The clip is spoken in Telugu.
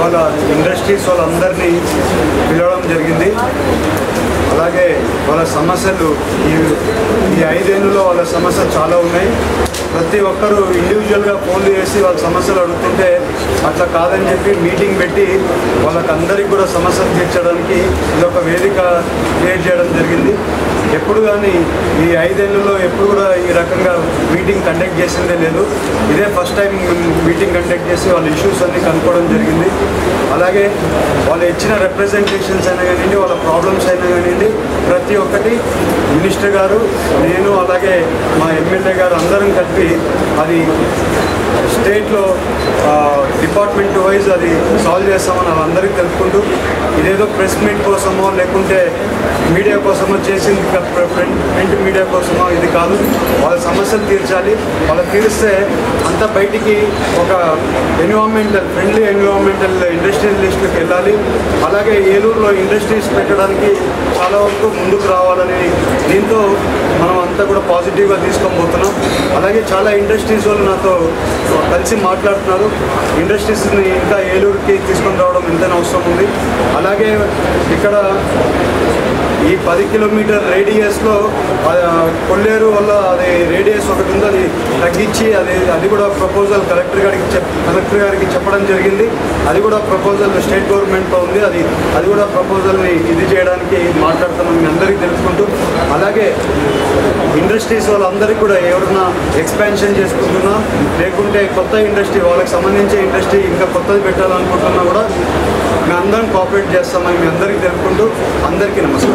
వాళ్ళ ఇండస్ట్రీస్ వాళ్ళందరినీ పిలవడం జరిగింది. అలాగే వాళ్ళ సమస్యలు ఈ 5 ఏళ్ళలో వాళ్ళ సమస్యలు చాలా ఉన్నాయి. ప్రతి ఒక్కరూ ఇండివిజువల్గా ఫోన్లు చేసి వాళ్ళ సమస్యలు అడుగుతుంటే అట్లా కాదని చెప్పి మీటింగ్ పెట్టి వాళ్ళకందరికీ కూడా సమస్యలు తీర్చడానికి ఇదొక వేదిక క్రియేట్ చేయడం జరిగింది. ఎప్పుడు కానీ ఈ 5 ఏళ్ళలో ఎప్పుడు కూడా ఈ రకంగా మీటింగ్ కండక్ట్ చేసిందే లేదు. ఇదే ఫస్ట్ టైం మీటింగ్ కండక్ట్ చేసి వాళ్ళ ఇష్యూస్ అన్నీ కనుక్కోవడం జరిగింది. అలాగే వాళ్ళు ఇచ్చిన రిప్రజెంటేషన్స్ అయినా కానివ్వండి, వాళ్ళ ప్రాబ్లమ్స్ అయినా కానివ్వండి, ప్రతి ఒక్కటి మినిస్టర్ గారు, నేను, అలాగే మా ఎమ్మెల్యే గారు అందరం కలిపి అది స్టేట్లో డిపార్ట్మెంట్ వైజ్ అది సాల్వ్ చేస్తామని వాళ్ళందరికీ తెలుపుకుంటూ, ఇదేదో ప్రెస్ మీట్ కోసమో లేకుంటే మీడియా కోసమో చేసింది, ప్రింట్ మీడియా కోసమో ఇది కాదు. వాళ్ళ సమస్యలు తీర్చాలి. వాళ్ళు తీరిస్తే అంతా బయటికి ఒక ఫ్రెండ్లీ ఎన్విరాన్మెంటల్ ఇండస్ట్రియలిస్ట్కి వెళ్ళాలి. అలాగే ఏలూరులో ఇండస్ట్రీస్ పెట్టడానికి చాలా వరకు ముందుకు రావాలని దీంతో మనం అంతా కూడా పాజిటివ్గా తీసుకొని పోతున్నాం. అలాగే చాలా ఇండస్ట్రీస్ వాళ్ళు నాతో కలిసి మాట్లాడుతున్నారు. ఇండస్ట్రీస్ని ఇంకా ఏలూరుకి తీసుకొని రావడం ఎంతైనా అవసరం ఉంది. అలాగే ఇక్కడ ఈ 10 కిలోమీటర్ రేడియస్లో కొల్లేరు వల్ల అది రేడియస్ ఒకటి ఉంది, అది తగ్గించి అది కూడా ప్రపోజల్ కలెక్టర్ గారికి చెప్పడం జరిగింది. అది కూడా ప్రపోజల్ స్టేట్ గవర్నమెంట్తో ఉంది. అది కూడా ప్రపోజల్ని ఇది చేయడానికి మాట్లాడుతున్నాం మీ అందరికీ తెలుసుకుంటూ. అలాగే ఇండస్ట్రీస్ వాళ్ళందరికీ కూడా ఎవరైనా ఎక్స్పాన్షన్ చేసుకుంటున్నా లేకుంటే కొత్త ఇండస్ట్రీ వాళ్ళకి సంబంధించే ఇండస్ట్రీ ఇంకా కొత్తది పెట్టాలనుకుంటున్నా కూడా మేము అందరం కోఆపరేట్ చేస్తామని మీ అందరికీ తెలుపుకుంటూ అందరికీ నమస్కారం.